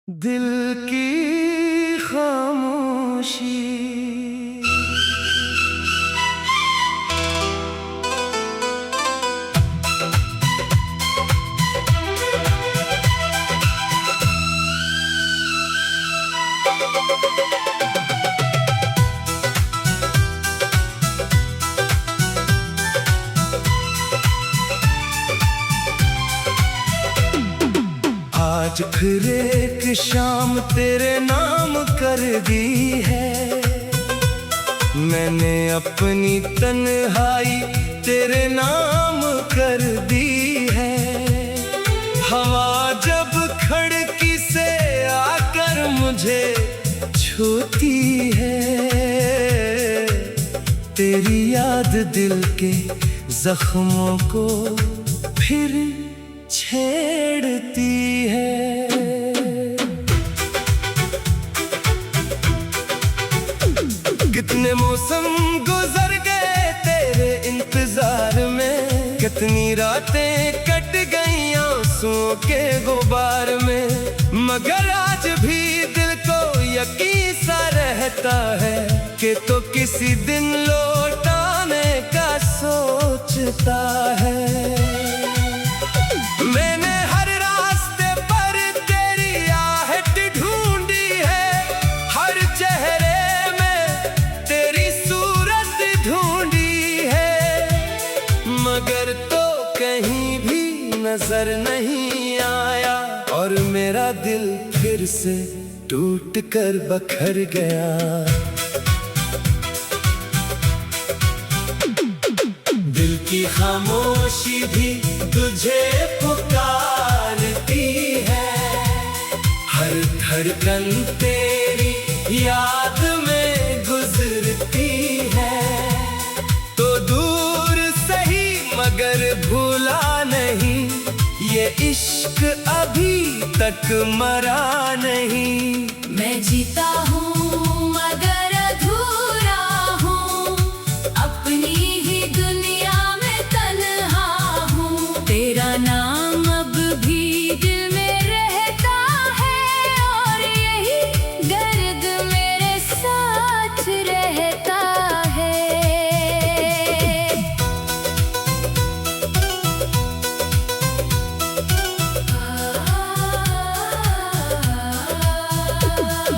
दिल की खामोशी। आज फिर एक शाम तेरे नाम कर दी है, मैंने अपनी तन्हाई तेरे नाम कर दी है। हवा जब खिड़की से आकर मुझे छूती है, तेरी याद दिल के जख्मों को फिर छेड़ती है। कितने मौसम गुजर गए तेरे इंतजार में, कितनी रातें कट गई आंसुओं के गुबार में, मगर आज भी दिल को यकीन सा रहता है कि तो किसी दिन लौटाने का सोचता है। मैंने हर रास्ते पर तेरी आहट ढूंढी है, हर चेहरे में तेरी सूरत ढूंढी है, मगर तो कहीं भी नजर नहीं आया और मेरा दिल फिर से टूट कर बखर गया। दिल की खामोशी भी तुझे पुकारती है, हर धड़कन तेरी याद में गुजरती है। तो दूर सही मगर भूला नहीं, ये इश्क अभी तक मरा नहीं। मैं जीता हूँ मगर अधूरा हूँ, अपनी ही दुनिया में तन्हा हूँ। तेरा नाम अब भी दिल में रहता है और यही दर्द मेरे साथ रहता है।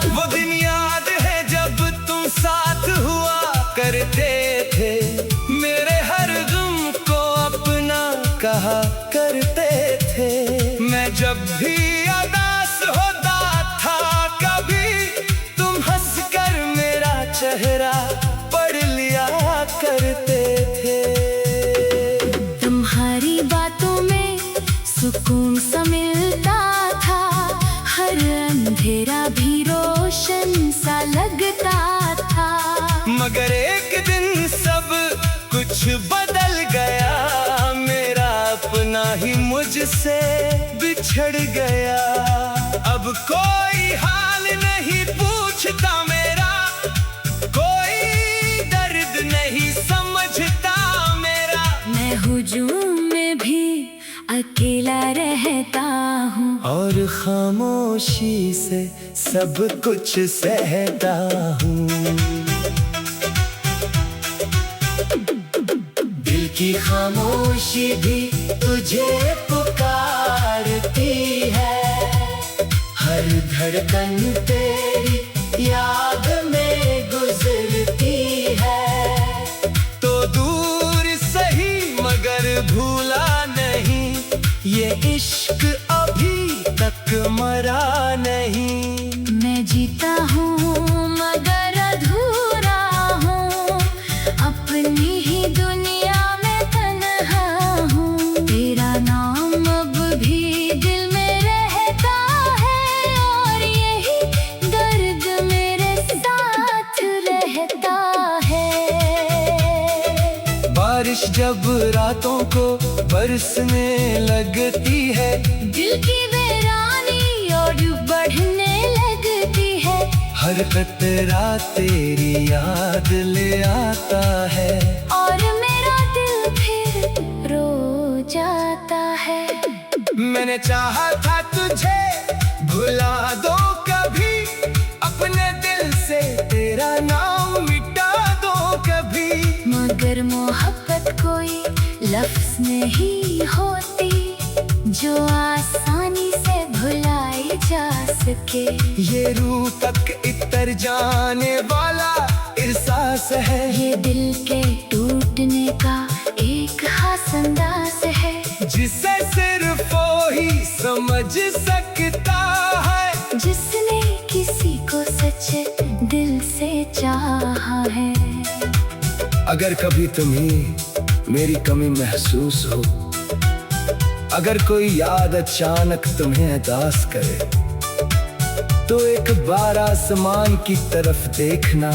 वो दिन याद है जब तुम साथ हुआ करते थे, मेरे हर गम को अपना कहा करते थे। मैं जब भी उदास होता था कभी, तुम हंसकर मेरा चेहरा पढ़ लिया करते थे। तुम्हारी बातों में सुकून सा मिलता था, हर अंधेरा भी रोशन सा लगता था। मगर एक दिन सब कुछ बदल गया, मेरा अपना ही मुझसे बिछड़ गया। अब कोई हाल नहीं पूछता मेरा, कोई दर्द नहीं समझता मेरा। मैं हुजूम में भी अकेला रहता हूँ और खामोशी से सब कुछ सहता हूँ। दिल की खामोशी भी तुझे पुकारती है, हर धड़कन तेरी याद में गुजरती है। तो दूर सही मगर भूला नहीं, ये इश्क अभी तक मरा नहीं। मैं जीता हूँ मगर अधूरा हूँ, अपनी ही दुनिया में तन्हा हूँ। तेरा नाम अब भी दिल में रहता है और यही दर्द मेरे साथ रहता है। बारिश जब रातों को बरसने लगती है, दिल की वीरानी और बढ़ने लगती है। हर कतरा तेरी याद ले आता है और मेरा दिल फिर रो जाता है। मैंने चाहा था तुझे भुला दो मगर मोहब्बत कोई लफ्ज नहीं होती जो आसानी से भुलाई जा सके। ये रूह तक इतर जाने वाला एहसास है, ये दिल के टूटने का एक खास अंदाज है, जिसे सिर्फ वो ही समझ सकता है जिसने किसी को सच्चे दिल से चाहा है। अगर कभी तुम्हें मेरी कमी महसूस हो, अगर कोई याद अचानक तुम्हें उदास करे, तो एक बार आसमान की तरफ देखना,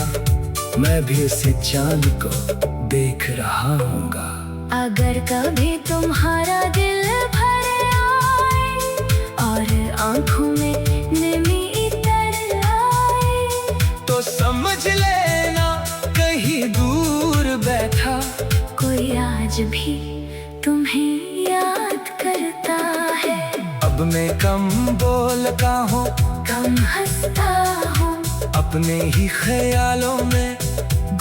मैं भी उसी चांद को देख रहा हूँगा। अगर कभी तुम्हारा दिल भर आए और आंखों में नमी इतर आए, तो समझ लेना कहीं दूर बैठा कोई आज भी तुम्हें याद करता है। अब मैं कम बोलता हूँ, कम हंसता हूँ, अपने ही ख्यालों में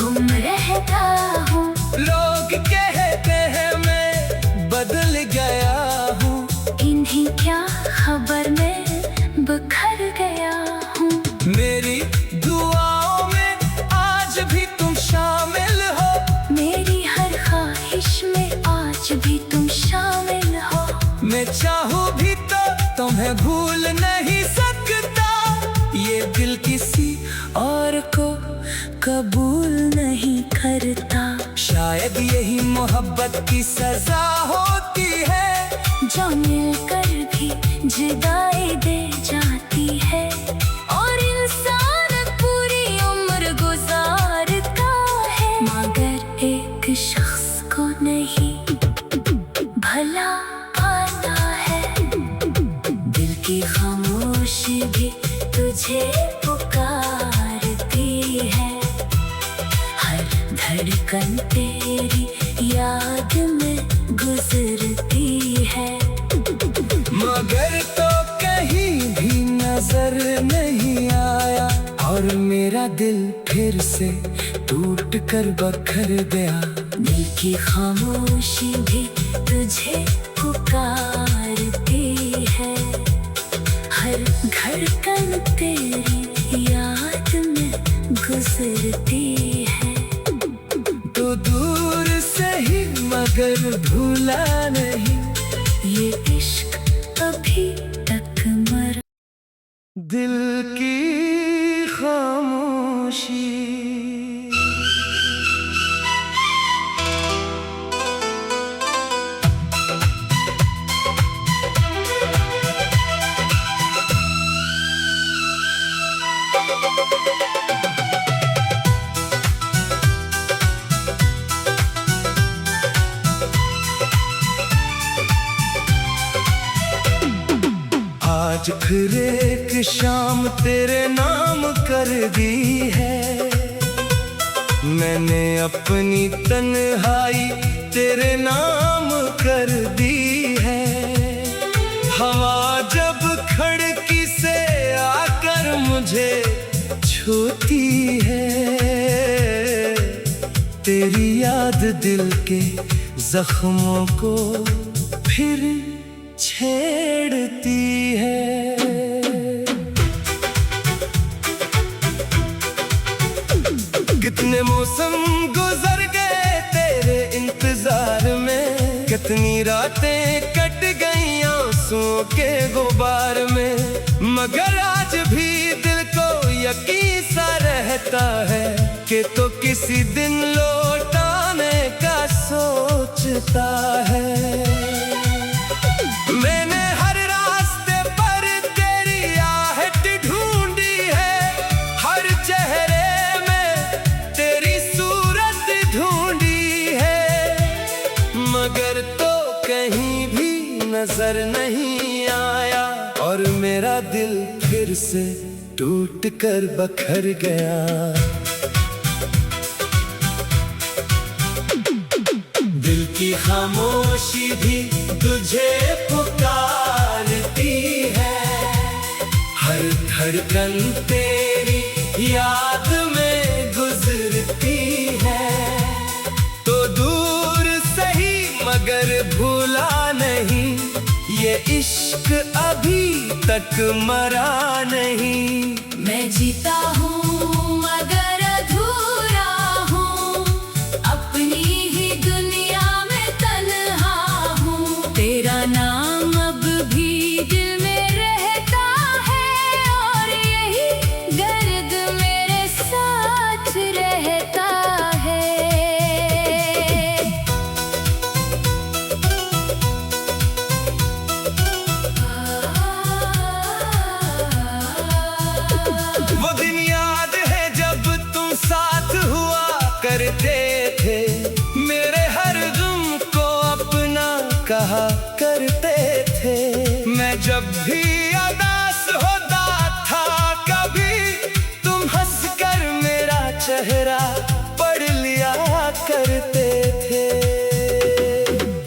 गुम रहता हूँ। लोग कहते हैं मैं बदल गया हूँ, इन्हीं क्या खबर मैं बिखर गया हूँ। मेरी दुआओं में आज भी तुम शामिल हो, मेरी हर ख्वाहिश में आज भी तुम शामिल हो। मैं चाहूँ भी तो तुम्हें भूल नहीं सकता, ये दिल किसी और को कबूल नहीं करता। शायद यही मोहब्बत की सजा होती है, जो मिलकर भी जुदाई दे जाती है, और इंसान पूरी उम्र गुजारता है, मगर एक शख्स को नहीं भला पाना है। दिल की खामोशी भी तुझे पुकारती है, हर धड़कन तेरी याद में गुजरती है, मगर तो कहीं भी नजर नहीं आया, और मेरा दिल फिर से टूट कर बखर गया। दिल की खामोशी भी तुझे पुकारती है, हर धड़कन तेरी याद में गुजरती है। तो दूर से ही मगर भूला नहीं, ये इश्क अभी तक मर दिल की खामोशी। आज फिर एक शाम तेरे नाम कर दी है, मैंने अपनी तन्हाई तेरे नाम कर दी है। हवा जब खिड़की से आकर मुझे छूती है, तेरी याद दिल के जख्मों को फिर छेड़ती है। कितने मौसम गुजर गए तेरे इंतजार में, कितनी रातें कट गई आंसुओं के गुबार में, मगर आज भी दिल को यकीन सा रहता है कि तो किसी दिन लौटाने का सोचता है। मैंने हर रास्ते पर तेरी आहट ढूंढी है, हर चेहरे में तेरी सूरत ढूंढी है, मगर तो कहीं भी नजर नहीं आया, और मेरा दिल फिर से टूट कर बखर गया। दिल की खामोशी भी तुझे पुकारती है, हर धड़कन तेरी याद में गुजरती है। तो इश्क अभी तक मरा नहीं। मैं जीता हूँ मगर अधूरा हूँ, अपनी ही दुनिया में तन्हा हूँ। तेरा नाम अब भी दिल में रहता है, और यही दर्द मेरे साथ रहता है। वो दिन याद है जब तुम साथ हुआ करते थे, मेरे हर गम को अपना कहा करते थे। मैं जब भी उदास होता था कभी, तुम हंसकर मेरा चेहरा पढ़ लिया करते थे।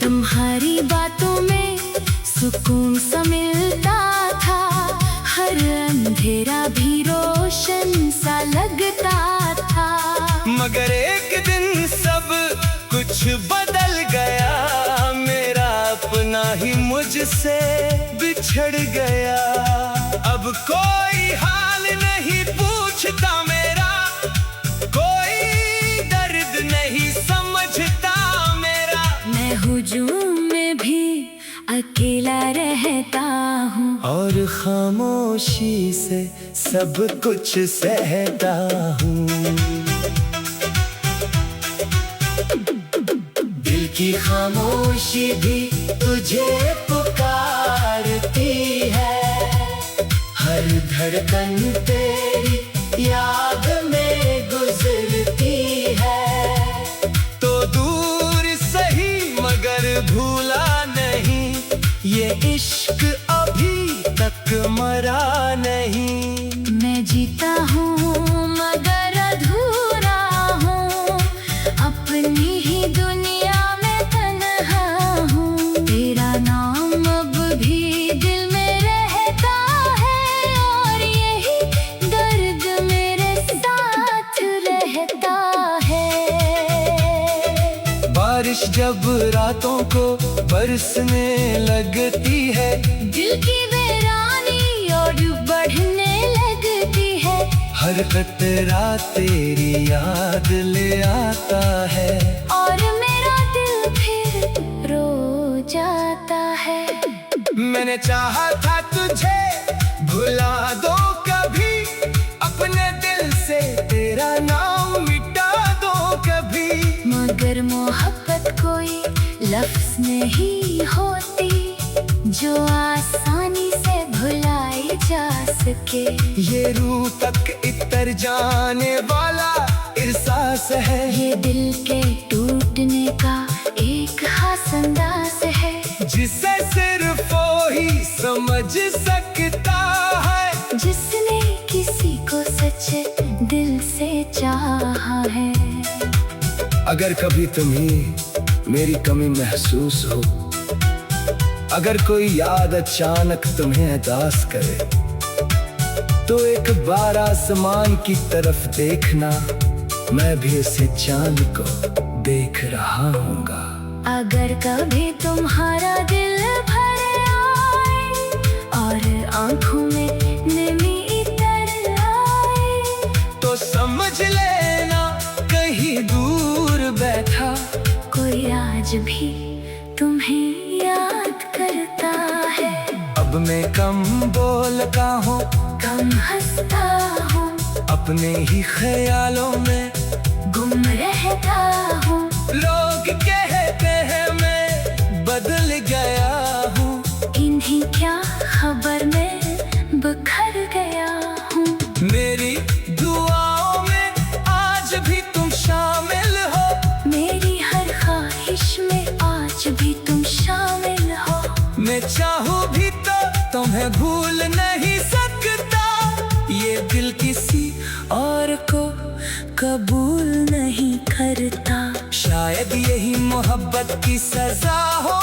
तुम्हारी बातों में सुकून सा मिलता था, हर अंधेरा भी रोशन सा लगता था। मगर एक दिन सब कुछ बदल गया, मेरा अपना ही मुझसे बिछड़ गया। अब कोई हाल नहीं पूछता मेरा, कोई दर्द नहीं समझता मेरा। मैं हुजूम में भी अकेला रहता हूँ, और खामोशी से सब कुछ सहता हूँ। दिल की खामोशी भी तुझे पुकारती है, हर धड़कन तेरी याद में गुजरती है। तो दूर सही मगर भूला नहीं, ये इश्क अभी तक मरा नहीं। मैं जीता हूँ मगर अधूरा हूँ, अपनी ही दुनिया में तन्हा हूँ। तेरा नाम अब भी दिल में रहता है, और यही दर्द मेरे साथ रहता है। बारिश जब रातों को बरसने लगती है, दिल की वीरानी और बढ़ने लगती है। हर कतरा तेरी याद ले आता है, और मेरा दिल फिर रो जाता है। मैंने चाहा था तुझे भुला दो कभी, अपने दिल से तेरा नाम मिटा दो कभी। मगर मोहब्बत कोई लफ्ज नहीं होती, जो आसानी से भुलाई जा सके। ये रूह तक इतर जाने वाला एहसास है, ये दिल के टूटने का एक खास अंदाज है, जिसे सिर्फ वो ही समझ सकता है, जिसने किसी को सच्चे दिल से चाहा है। अगर कभी तुम्हें मेरी कमी महसूस हो, अगर कोई याद अचानक तुम्हें उदास करे, तो एक बार आसमान की तरफ देखना, मैं भी इसे चांद को देख रहा हूँगा। अगर कभी तुम्हारा दिल भर आए और आंखों में नमी इतर आए, तो समझ लेना कहीं दूर बैठा कोई आज भी तुम्हें याद करता है। अब मैं कम बोलता हूँ, कम हंसता हूँ, अपने ही ख्यालों में गुम रहता हूँ। लोग कहते हैं मैं बदल गया हूँ, इन्हीं क्या खबर में बिखर गया हूँ। मेरी दुआओं में आज भी तुम शामिल हो, मेरी हर ख्वाहिश में आज भी तुम शामिल हो। मैं चाहूँ भी तो तुम्हें भूल नहीं सकता, ये दिल किसी और को कबूल नहीं करता। शायद यही मोहब्बत की सजा हो